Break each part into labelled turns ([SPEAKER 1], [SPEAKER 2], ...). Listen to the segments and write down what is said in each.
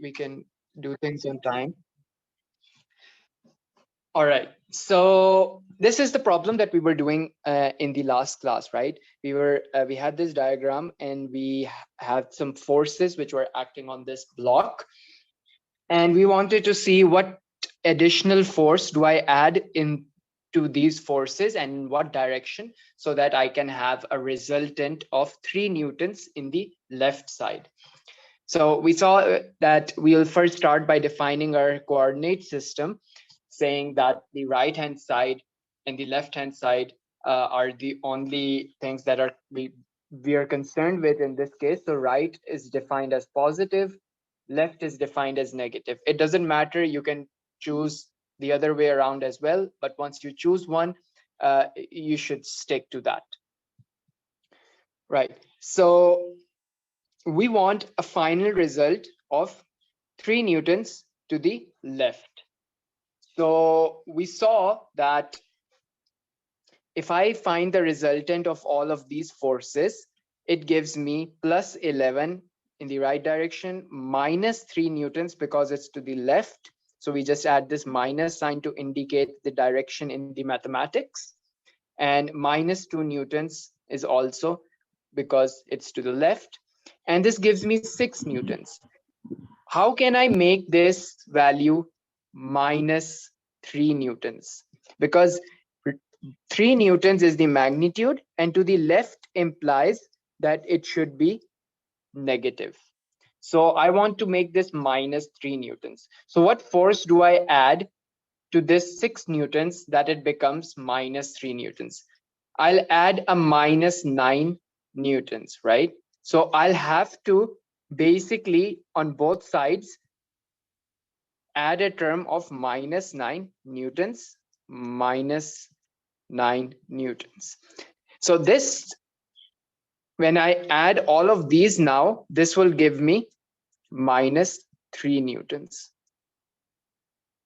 [SPEAKER 1] we can do things on time. All right. So this is the problem that we were doing in the last class, right? We had this diagram and we had some forces which were acting on this block, and we wanted to see what additional force do I add into these forces and in what direction, so that I can have a resultant of 3 newtons in the left side. So we saw that we'll first start by defining our coordinate system, saying that the right hand side and the left hand side are the only things that we are concerned with in this case. So right is defined as positive, left is defined as negative. It doesn't matter, you can choose the other way around as well, but once you choose one, you should stick to that. Right. So we want a final result of 3 newtons to the left. So we saw that if I find the resultant of all of these forces, it gives me plus 11 in the right direction, minus 3 newtons because it's to the left. So we just add this minus sign to indicate the direction in the mathematics. And minus 2 newtons is also because it's to the left. And this gives me 6 newtons. How can I make this value minus 3 newtons? Because 3 newtons is the magnitude, and to the left implies that it should be negative. So I want to make this minus 3 newtons. So what force do I add to this 6 newtons that it becomes minus 3 newtons? I'll add a minus 9 newtons, right? So I'll have to basically on both sides add a term of minus 9 newtons, minus 9 newtons. So this, when I add all of these now, this will give me minus 3 newtons.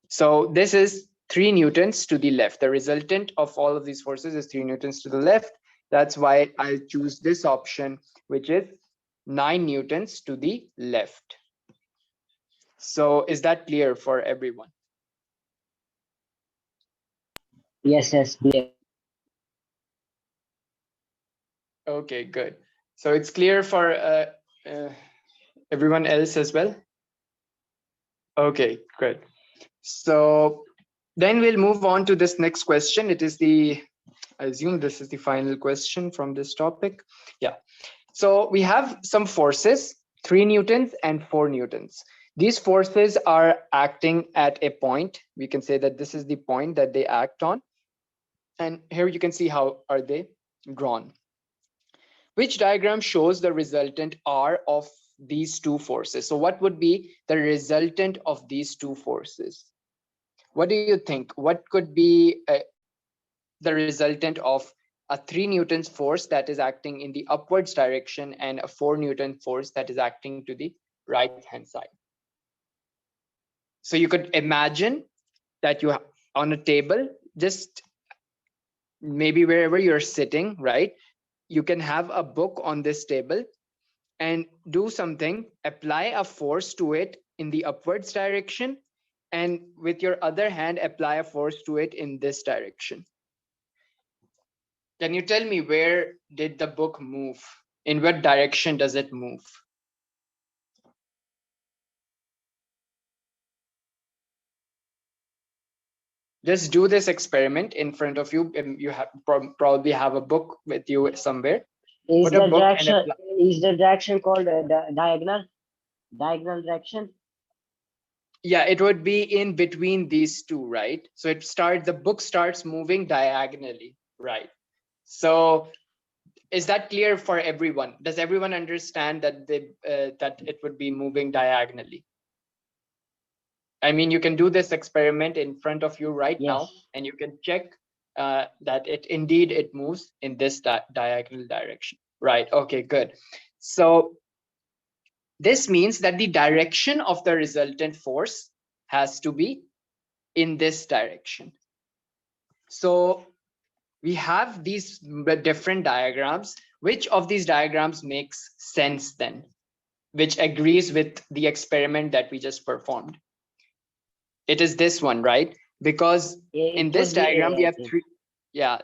[SPEAKER 1] So this is 3 newtons to the left. The resultant of all of these forces is 3 newtons to the left. That's why I'll choose this option, which is 9 newtons to the left. So is that clear for everyone?
[SPEAKER 2] Yes, clear.
[SPEAKER 1] Okay, good. So it's clear for everyone else as well? Okay, good. So then we'll move on to this next question. It is I assume this is the final question from this topic. Yeah. So we have some forces, 3 newtons and 4 newtons. These forces are acting at a point. We can say that this is the point that they act on. And here you can see how are they drawn. Which diagram shows the resultant R of these two forces? So what would be the resultant of these two forces? What do you think? What could be the resultant of a 3 newtons force that is acting in the upwards direction and a 4 newton force that is acting to the right hand side? So you could imagine that you have on a table, just maybe wherever you're sitting, right? You can have a book on this table and do something, apply a force to it in the upwards direction, and with your other hand, apply a force to it in this direction. Can you tell me, where did the book move? In what direction does it move? Just do this experiment in front of you. You have probably have a book with you somewhere.
[SPEAKER 2] Is the direction called diagonal direction?
[SPEAKER 1] Yeah, it would be in between these two, right? So the book starts moving diagonally, right? So is that clear for everyone? Does everyone understand that that it would be moving diagonally? I mean, you can do this experiment in front of you right now, and you can check that it moves in this diagonal direction, right? Okay, good. So this means that the direction of the resultant force has to be in this direction. So we have these different diagrams. Which of these diagrams makes sense then? which agrees with the experiment that we just performed? It is this one, right? Because in
[SPEAKER 2] It
[SPEAKER 1] this
[SPEAKER 2] would be
[SPEAKER 1] diagram,
[SPEAKER 2] A,
[SPEAKER 1] we
[SPEAKER 2] I
[SPEAKER 1] have
[SPEAKER 2] think.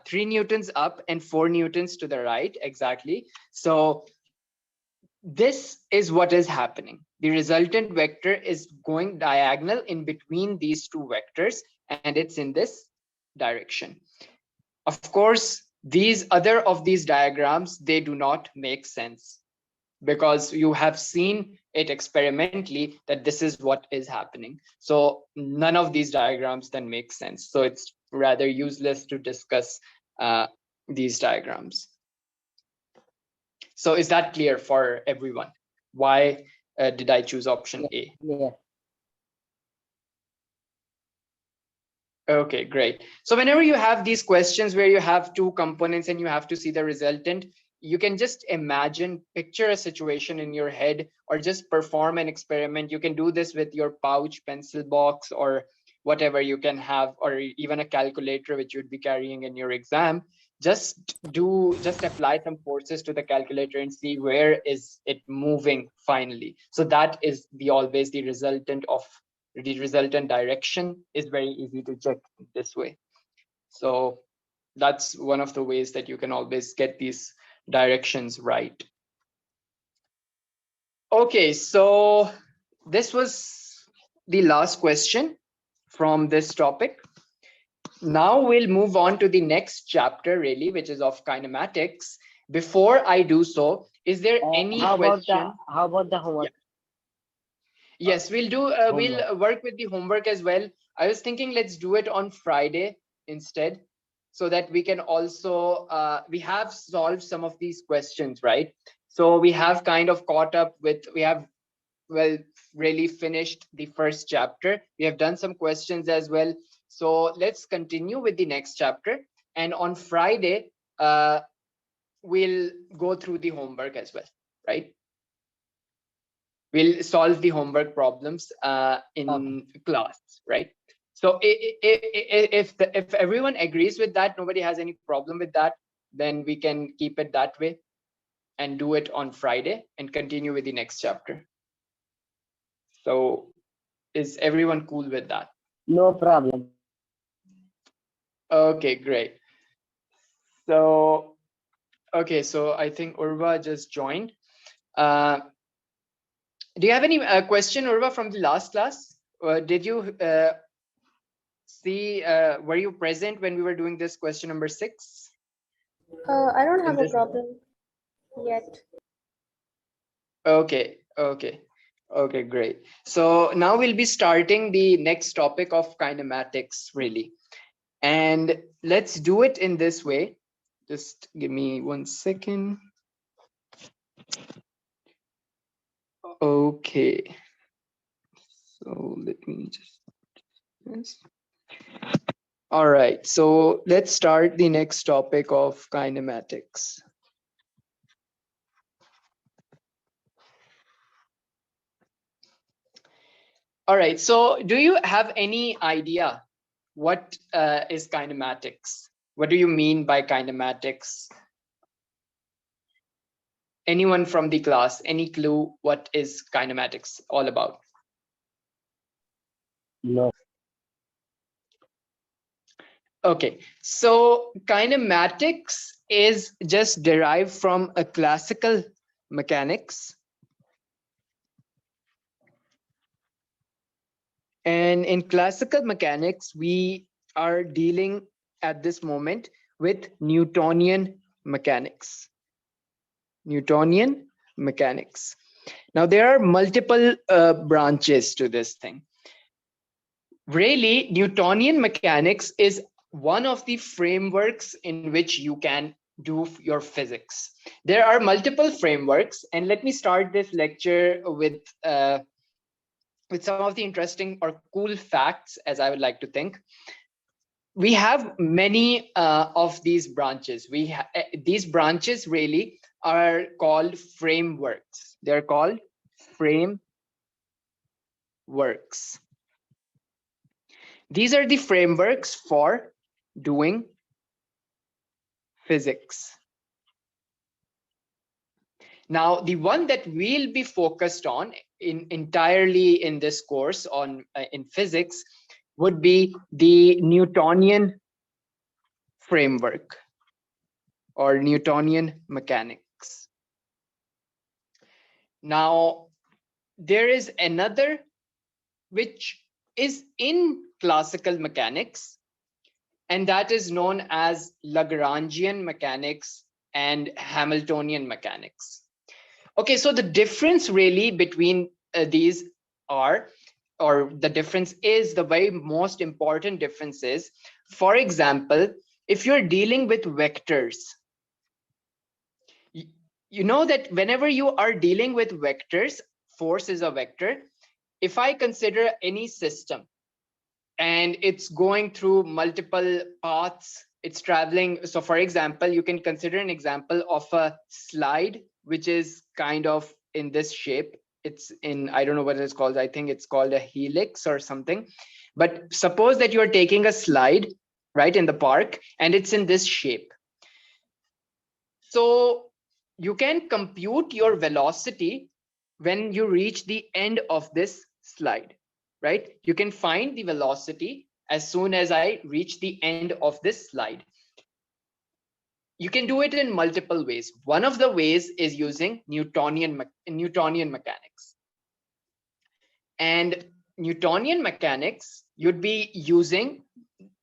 [SPEAKER 1] 3 newtons up and 4 newtons to the right, exactly. So this is what is happening. The resultant vector is going diagonal in between these two vectors, and it's in this direction. Of course, these other of these diagrams, they do not make sense, because you have seen it experimentally that this is what is happening. So none of these diagrams then make sense. So it's rather useless to discuss these diagrams. So is that clear for everyone? Why did I choose option A?
[SPEAKER 2] Yeah.
[SPEAKER 1] Okay, great. So whenever you have these questions where you have two components and you have to see the resultant, you can just imagine, picture a situation in your head, or just perform an experiment. You can do this with your pouch, pencil box, or whatever you can have, or even a calculator which you'd be carrying in your exam. Just apply some forces to the calculator and see where is it moving finally. So that is always the resultant of the resultant direction is very easy to check this way. So that's one of the ways that you can always get these directions right. Okay, so this was the last question from this topic. Now we'll move on to the next chapter, really, which is of kinematics. Before I do so, is there any question?
[SPEAKER 2] How about the homework?
[SPEAKER 1] Yes, we'll do. We'll work with the homework as well. I was thinking let's do it on Friday instead, so that we can also we have solved some of these questions, right? So we have kind of caught up with. We have really finished the first chapter. We have done some questions as well. So let's continue with the next chapter. And on Friday, we'll go through the homework as well, right? We'll solve the homework problems in class, right? So if everyone agrees with that, nobody has any problem with that, then we can keep it that way and do it on Friday and continue with the next chapter. So is everyone cool with that?
[SPEAKER 2] No problem.
[SPEAKER 1] Okay, great. So okay, so I think Urva just joined. Do you have any question, Urva, from the last class? Did you see, were you present when we were doing this question number 6?
[SPEAKER 3] I don't have a problem yet.
[SPEAKER 1] Okay, great. So now we'll be starting the next topic of kinematics, really. And let's do it in this way. Just give me 1 second. Okay. So let me just this. All right, so let's start the next topic of kinematics. All right, so do you have any idea what is kinematics? What do you mean by kinematics? Anyone from the class, any clue what is kinematics all about?
[SPEAKER 2] No.
[SPEAKER 1] Okay, so kinematics is just derived from a classical mechanics. And in classical mechanics, we are dealing at this moment with Newtonian mechanics. Newtonian mechanics. Now, there are multiple branches to this thing. Really, Newtonian mechanics is one of the frameworks in which you can do your physics. There are multiple frameworks, and let me start this lecture with some of the interesting or cool facts, as I would like to think. We have many of these branches. These branches really are called frameworks. They're called frameworks. These are the frameworks for doing physics. Now, the one that we'll be focused on entirely in this course on in physics would be the Newtonian framework or Newtonian mechanics. Now, there is another which is in classical mechanics, and that is known as Lagrangian mechanics and Hamiltonian mechanics. Okay, so the difference really between these are, or the difference is, the very most important difference is, for example, if you're dealing with vectors, you know that whenever you are dealing with vectors, force is a vector. If I consider any system and it's going through multiple paths, it's traveling. So for example, you can consider an example of a slide, which is kind of in this shape. It's in, I don't know what it's called. I think it's called a helix or something. But suppose that you're taking a slide, right, in the park, and it's in this shape. So you can compute your velocity when you reach the end of this slide, right? You can find the velocity as soon as I reach the end of this slide. You can do it in multiple ways. One of the ways is using Newtonian mechanics. And Newtonian mechanics, you'd be using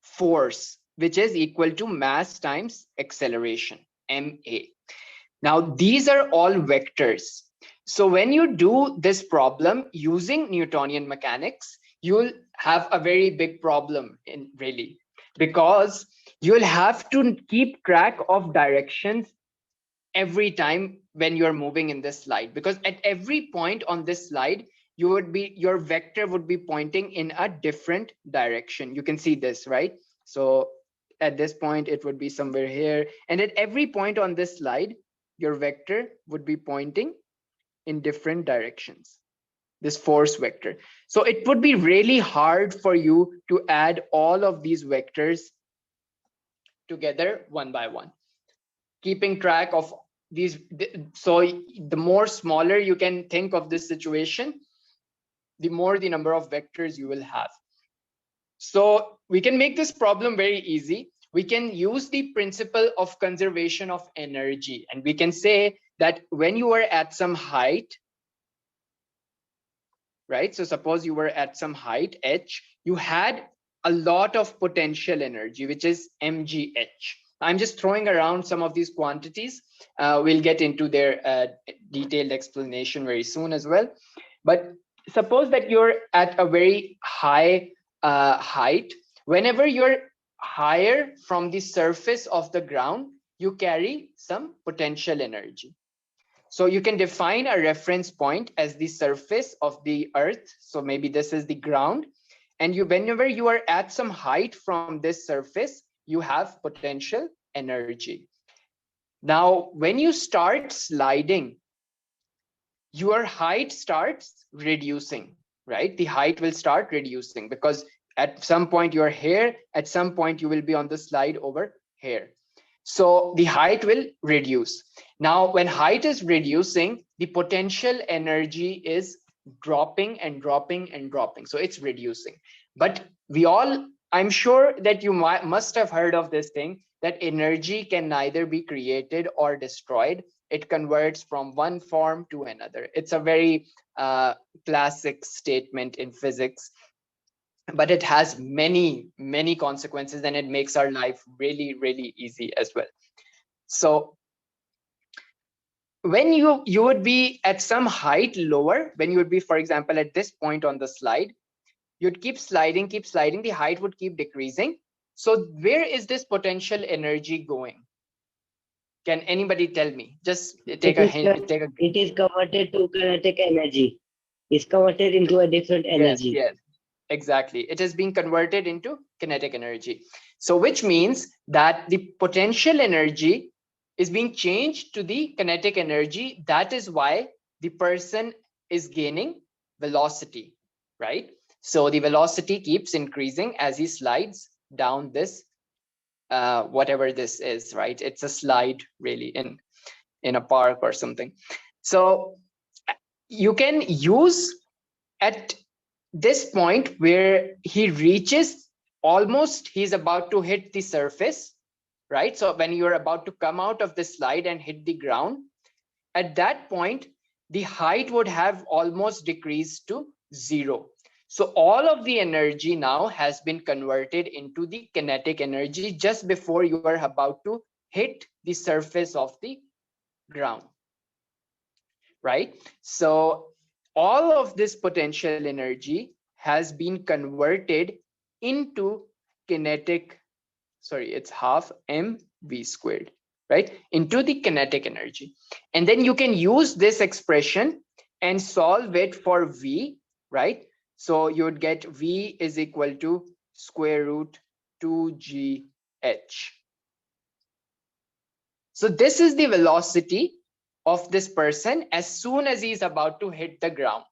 [SPEAKER 1] force, which is equal to mass times acceleration, ma. Now, these are all vectors. So when you do this problem using Newtonian mechanics, you'll have a very big problem in really, because you'll have to keep track of directions every time when you're moving in this slide, because at every point on this slide, your vector would be pointing in a different direction. You can see this, right? So at this point, it would be somewhere here. And at every point on this slide, your vector would be pointing in different directions, this force vector. So it would be really hard for you to add all of these vectors together one by one, keeping track of these. So the more smaller you can think of this situation, the more the number of vectors you will have. So we can make this problem very easy. We can use the principle of conservation of energy, and we can say that when you are at some height, right? So suppose you were at some height, h, you had a lot of potential energy, which is mgh. I'm just throwing around some of these quantities. We'll get into their detailed explanation very soon as well. But suppose that you're at a very high height. Whenever you're higher from the surface of the ground, you carry some potential energy. So you can define a reference point as the surface of the earth. So maybe this is the ground. And whenever you are at some height from this surface, you have potential energy. Now, when you start sliding, your height starts reducing, right? The height will start reducing because at some point you're here, at some point you will be on the slide over here. So the height will reduce. Now, when height is reducing, the potential energy is dropping and dropping and dropping. So it's reducing. But we all, I'm sure that you must have heard of this thing, that energy can neither be created or destroyed. It converts from one form to another. It's a very classic statement in physics, but it has many, many consequences, and it makes our life really, really easy as well. So when you would be at some height lower, when you would be, for example, at this point on the slide, you'd keep sliding, the height would keep decreasing. So where is this potential energy going? Can anybody tell me? Just take a hint.
[SPEAKER 2] It is converted to kinetic energy. It's converted into a different energy.
[SPEAKER 1] Yes, exactly. It is being converted into kinetic energy. So which means that the potential energy is being changed to the kinetic energy. That is why the person is gaining velocity, right? So the velocity keeps increasing as he slides down this, whatever this is, right? It's a slide really in a park or something. So you can use at this point where he reaches almost, he's about to hit the surface, right? So when you're about to come out of the slide and hit the ground, at that point, the height would have almost decreased to 0. So all of the energy now has been converted into the kinetic energy just before you are about to hit the surface of the ground, right? So all of this potential energy has been converted into kinetic, sorry, it's half mv squared, right, into the kinetic energy. And then you can use this expression and solve it for v, right? So you would get v is equal to square root 2gh. So this is the velocity of this person as soon as he's about to hit the ground.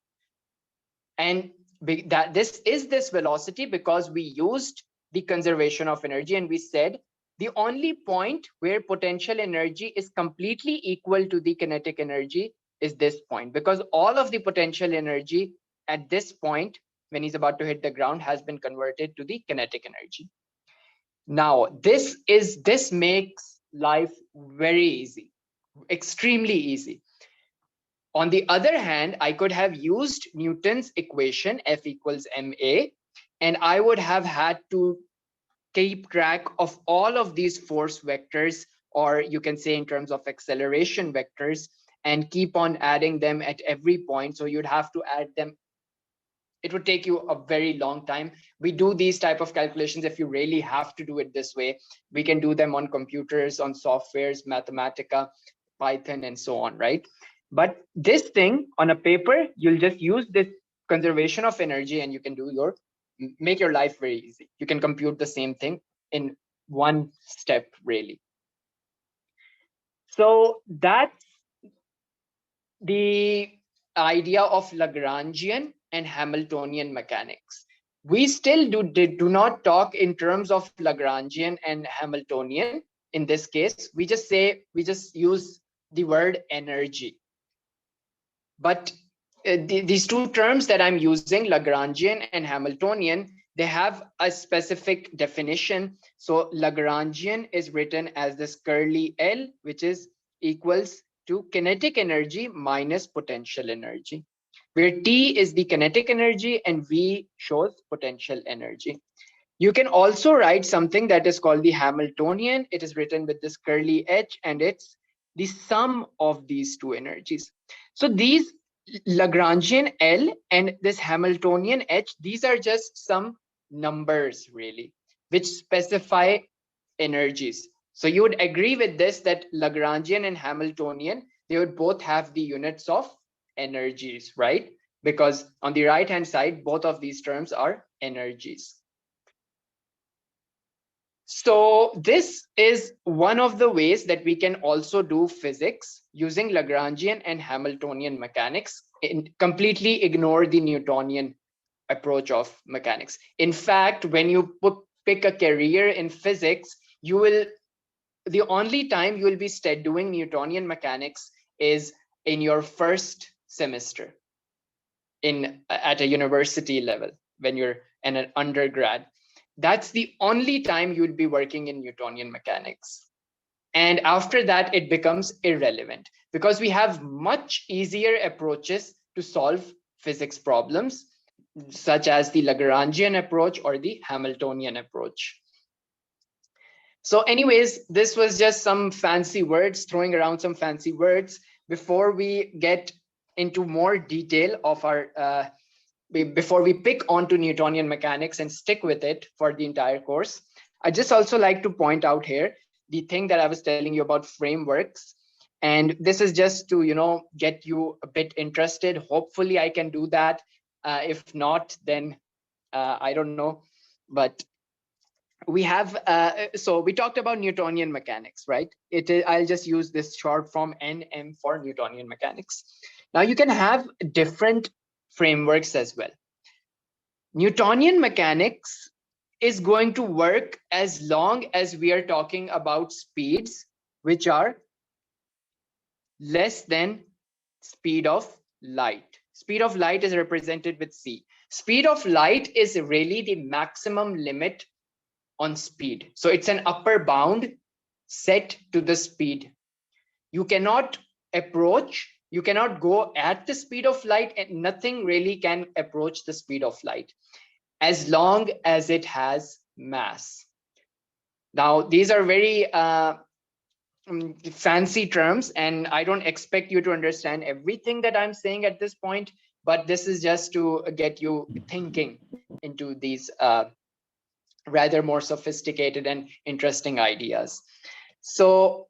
[SPEAKER 1] And that this is this velocity because we used the conservation of energy, and we said the only point where potential energy is completely equal to the kinetic energy is this point, because all of the potential energy at this point when he's about to hit the ground has been converted to the kinetic energy. Now this makes life very easy, extremely easy. On the other hand, I could have used Newton's equation F equals ma, and I would have had to keep track of all of these force vectors, or you can say in terms of acceleration vectors, and keep on adding them at every point. So you'd have to add them. It would take you a very long time. We do these type of calculations if you really have to do it this way. We can do them on computers, on softwares, Mathematica, Python, and so on, right? But this thing on a paper, you'll just use this conservation of energy and you can do your, make your life very easy. You can compute the same thing in one step, really. So that's the idea of Lagrangian and Hamiltonian mechanics. We still do not talk in terms of Lagrangian and Hamiltonian. In this case, we just use the word energy. But these two terms that I'm using, Lagrangian and Hamiltonian, they have a specific definition. So Lagrangian is written as this curly L, which is equals to kinetic energy minus potential energy, where T is the kinetic energy and V shows potential energy. You can also write something that is called the Hamiltonian. It is written with this curly H, and it's the sum of these two energies. So these Lagrangian L and this Hamiltonian H, these are just some numbers really, which specify energies. So you would agree with this that Lagrangian and Hamiltonian, they would both have the units of energies, right? Because on the right hand side, both of these terms are energies. So this is one of the ways that we can also do physics using Lagrangian and Hamiltonian mechanics and completely ignore the Newtonian approach of mechanics. In fact, when you pick a career in physics, you will, the only time you will be doing Newtonian mechanics is in your first semester at a university level when you're an undergrad. That's the only time you'll be working in Newtonian mechanics. And after that, it becomes irrelevant because we have much easier approaches to solve physics problems, such as the Lagrangian approach or the Hamiltonian approach. So anyways, this was just some fancy words, throwing around some fancy words before we get into more detail of our before we pick onto Newtonian mechanics and stick with it for the entire course. I just also like to point out here the thing that I was telling you about frameworks. And this is just to, get you a bit interested. Hopefully I can do that. If not, then I don't know. But we have, so we talked about Newtonian mechanics, right? I'll just use this short form NM for Newtonian mechanics. Now you can have different frameworks as well. Newtonian mechanics is going to work as long as we are talking about speeds which are less than speed of light. Speed of light is represented with c. Speed of light is really the maximum limit on speed. So it's an upper bound set to the speed. You cannot approach, you cannot go at the speed of light, and nothing really can approach the speed of light as long as it has mass. Now, these are very fancy terms, and I don't expect you to understand everything that I'm saying at this point, but this is just to get you thinking into these rather more sophisticated and interesting ideas. So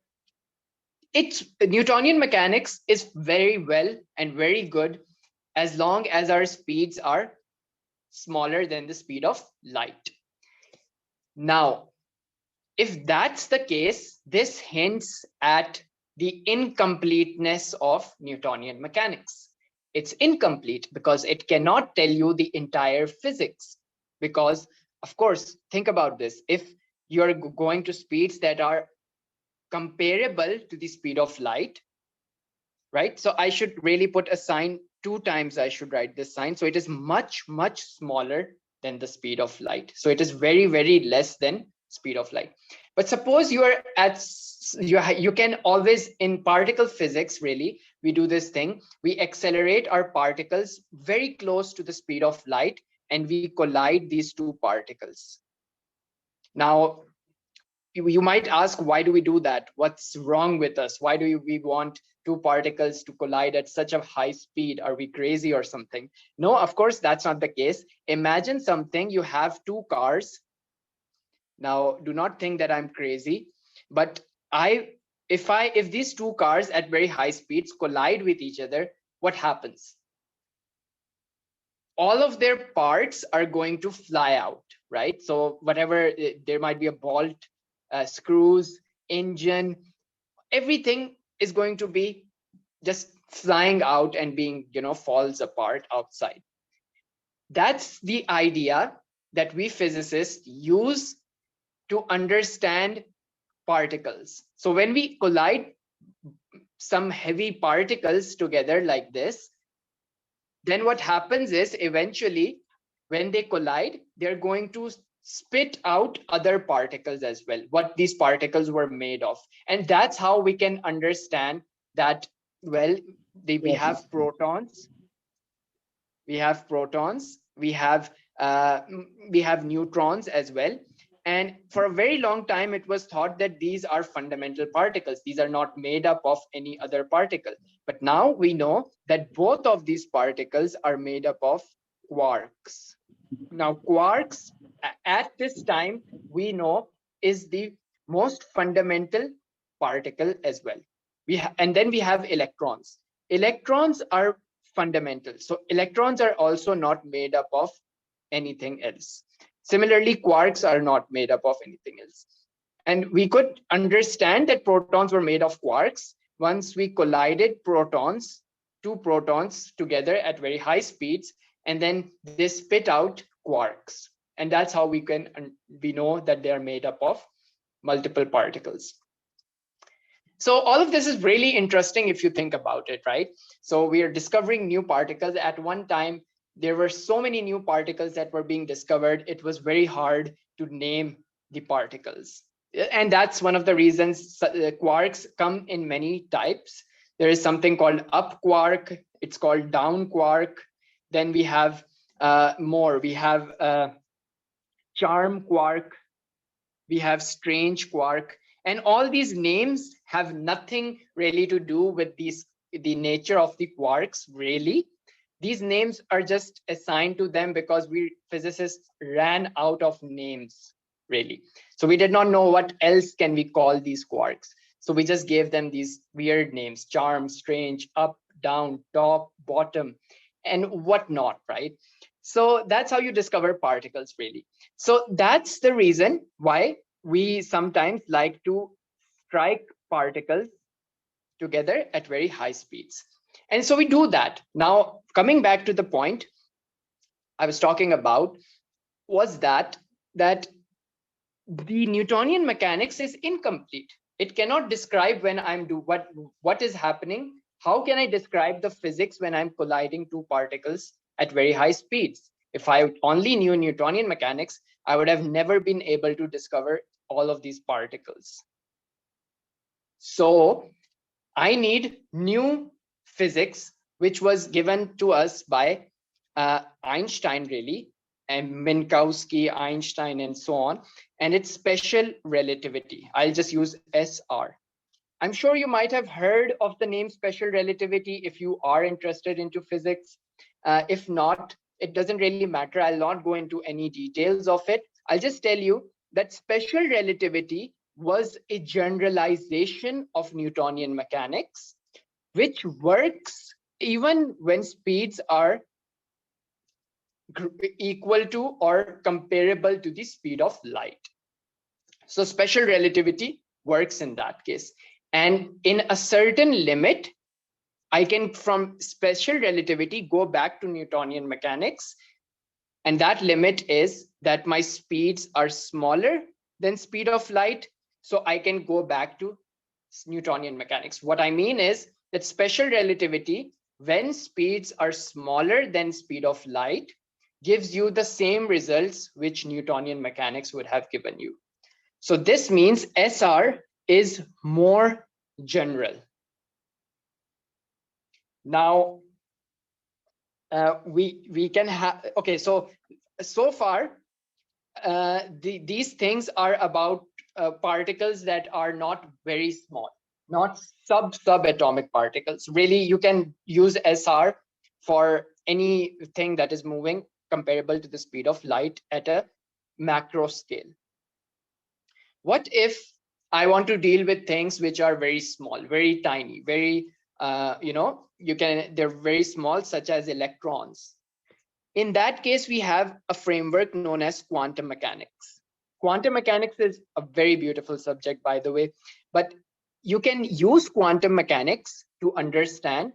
[SPEAKER 1] it's Newtonian mechanics is very well and very good as long as our speeds are smaller than the speed of light. Now, if that's the case, this hints at the incompleteness of Newtonian mechanics. It's incomplete because it cannot tell you the entire physics. Because, of course, think about this. If you're going to speeds that are comparable to the speed of light, right? So I should really put a sign 2 times. I should write this sign. So it is much, much smaller than the speed of light. So it is very, very less than speed of light. But suppose you are at, you can always, in particle physics, really, we do this thing. We accelerate our particles very close to the speed of light, and we collide these 2 particles. Now, you might ask, why do we do that? What's wrong with us? Why do we want 2 particles to collide at such a high speed? Are we crazy or something? No, of course, that's not the case. Imagine something, you have 2 cars. Now, do not think that I'm crazy, but if these 2 cars at very high speeds collide with each other, what happens? All of their parts are going to fly out, right? So whatever, there might be a bolt, screws, engine, everything is going to be just flying out and being, falls apart outside. That's the idea that we physicists use to understand particles. So when we collide some heavy particles together like this, then what happens is eventually when they collide, they're going to spit out other particles as well, what these particles were made of. And that's how we can understand that, well, we have protons, we have neutrons as well. And for a very long time, it was thought that these are fundamental particles. These are not made up of any other particle. But now we know that both of these particles are made up of quarks. Now, quarks at this time, we know, is the most fundamental particle as well. And then we have electrons. Electrons are fundamental. So electrons are also not made up of anything else. Similarly, quarks are not made up of anything else. And we could understand that protons were made of quarks once we collided protons, 2 protons together at very high speeds, and then they spit out quarks. And that's how we know that they are made up of multiple particles. So all of this is really interesting if you think about it, right? So we are discovering new particles. At one time, there were so many new particles that were being discovered. It was very hard to name the particles. And that's one of the reasons quarks come in many types. There is something called up quark. It's called down quark. Then we have more. We have charm quark. We have strange quark. And all these names have nothing really to do with the nature of the quarks, really. These names are just assigned to them because we physicists ran out of names, really. So we did not know what else can we call these quarks. So we just gave them these weird names: charm, strange, up, down, top, bottom, and whatnot, right? So that's how you discover particles, really. So that's the reason why we sometimes like to strike particles together at very high speeds. And so we do that. Now, coming back to the point I was talking about, was that the Newtonian mechanics is incomplete. It cannot describe when what is happening how can I describe the physics when I'm colliding two particles at very high speeds? If I only knew Newtonian mechanics, I would have never been able to discover all of these particles. So I need new physics, which was given to us by Einstein, really, and Minkowski, Einstein, and so on. And it's special relativity. I'll just use SR. I'm sure you might have heard of the name special relativity if you are interested into physics. If not, it doesn't really matter. I'll not go into any details of it. I'll just tell you that special relativity was a generalization of Newtonian mechanics, which works even when speeds are equal to or comparable to the speed of light. So special relativity works in that case. And in a certain limit, I can, from special relativity, go back to Newtonian mechanics. And that limit is that my speeds are smaller than speed of light. So I can go back to Newtonian mechanics. What I mean is that special relativity, when speeds are smaller than speed of light, gives you the same results which Newtonian mechanics would have given you. So this means SR is more general. Now, we can have, okay, so far, these things are about particles that are not very small, not subatomic particles. Really, you can use SR for anything that is moving comparable to the speed of light at a macro scale. What if I want to deal with things which are very small, very tiny, very, they're very small, such as electrons? In that case, we have a framework known as quantum mechanics. Quantum mechanics is a very beautiful subject, by the way, but you can use quantum mechanics to understand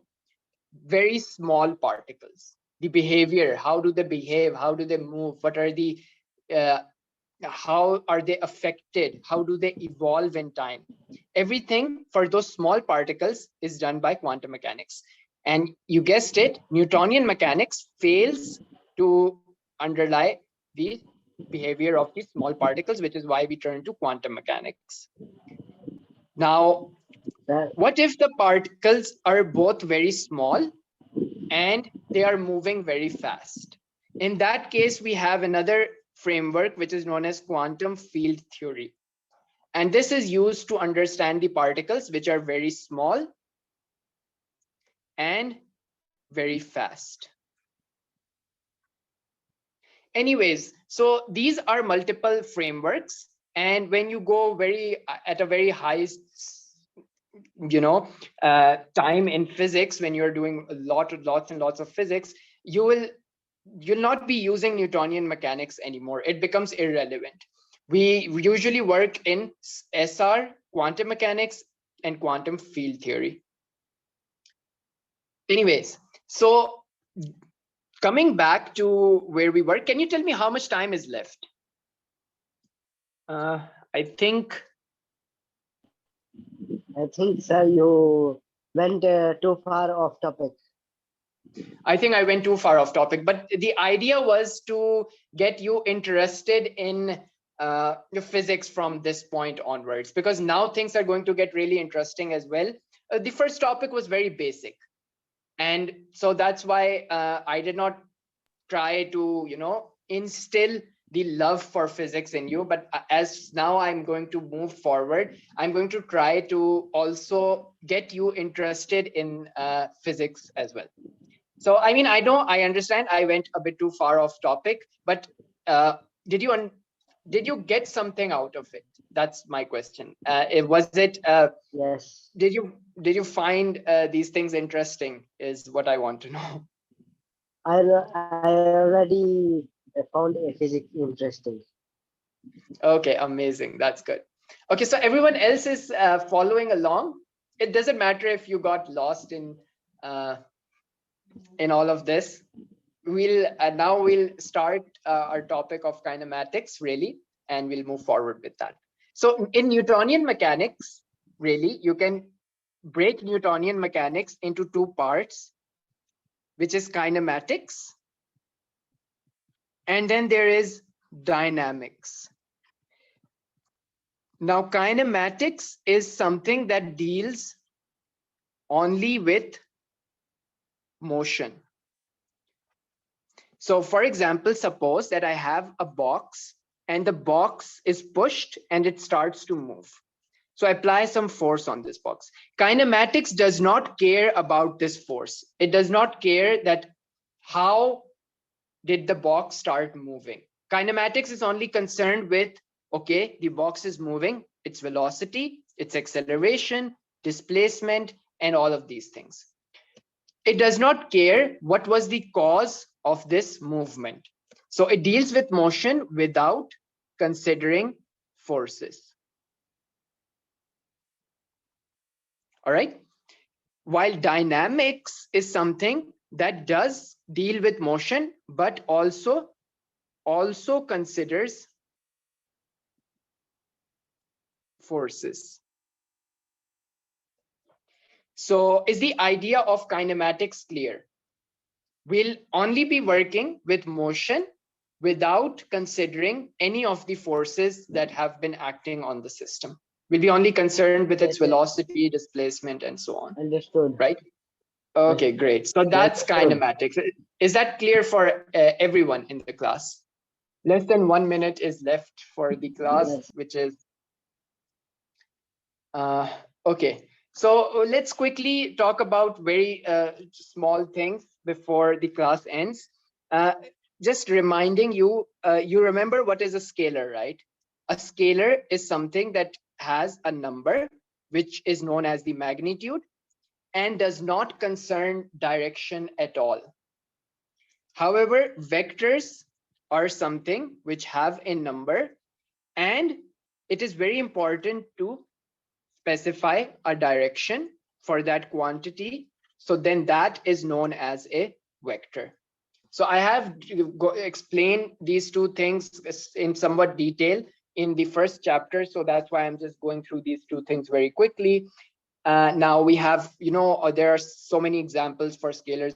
[SPEAKER 1] very small particles, the behavior, how do they behave, how do they move, what are the how are they affected, how do they evolve in time. Everything for those small particles is done by quantum mechanics. And you guessed it, Newtonian mechanics fails to underlie the behavior of these small particles, which is why we turn to quantum mechanics. Now, what if the particles are both very small and they are moving very fast? In that case, we have another framework which is known as quantum field theory. And this is used to understand the particles which are very small and very fast. Anyways, so these are multiple frameworks. And when you go at a very high time in physics, when you're doing lots and lots of physics, you'll not be using Newtonian mechanics anymore. It becomes irrelevant. We usually work in SR, quantum mechanics, and quantum field theory. Anyways, so coming back to where we were, can you tell me how much time is left? I think,
[SPEAKER 2] sir, you went too far off topic.
[SPEAKER 1] I think I went too far off topic, but the idea was to get you interested in the physics from this point onwards, because now things are going to get really interesting as well. The first topic was very basic. And so that's why I did not try to, instill the love for physics in you. But as now I'm going to move forward, I'm going to try to also get you interested in physics as well. So, I mean, I understand I went a bit too far off topic, but did you get something out of it? That's my question. Was it?
[SPEAKER 2] Yes.
[SPEAKER 1] Did you find these things interesting? Is what I want to know.
[SPEAKER 2] I already found a physics interesting.
[SPEAKER 1] Okay, amazing. That's good. Okay, so everyone else is following along. It doesn't matter if you got lost in all of this. Now we'll start our topic of kinematics, really, and we'll move forward with that. So in Newtonian mechanics, really, you can break Newtonian mechanics into two parts, which is kinematics, and then there is dynamics. Now, kinematics is something that deals only with motion. So for example, suppose that I have a box and the box is pushed and it starts to move. So I apply some force on this box. Kinematics does not care about this force. It does not care that how did the box start moving. Kinematics is only concerned with, okay, the box is moving, its velocity, its acceleration, displacement, and all of these things. It does not care what was the cause of this movement. So it deals with motion without considering forces. All right. While dynamics is something that does deal with motion, but also considers forces. So is the idea of kinematics clear? We'll only be working with motion without considering any of the forces that have been acting on the system. We'll be only concerned with its velocity, displacement, and so on.
[SPEAKER 2] Understood.
[SPEAKER 1] Right? Okay, great. So that's kinematics. Is that clear for everyone in the class? Less than 1 minute is left for the class,
[SPEAKER 2] Yes.
[SPEAKER 1] which is okay. So let's quickly talk about very small things before the class ends. Just reminding you, you remember what is a scalar, right? A scalar is something that has a number, which is known as the magnitude, and does not concern direction at all. However, vectors are something which have a number, and it is very important to specify a direction for that quantity. So then that is known as a vector. So I have explained these two things in somewhat detail in the first chapter. So that's why I'm just going through these two things very quickly. Now we have, there are so many examples for scalars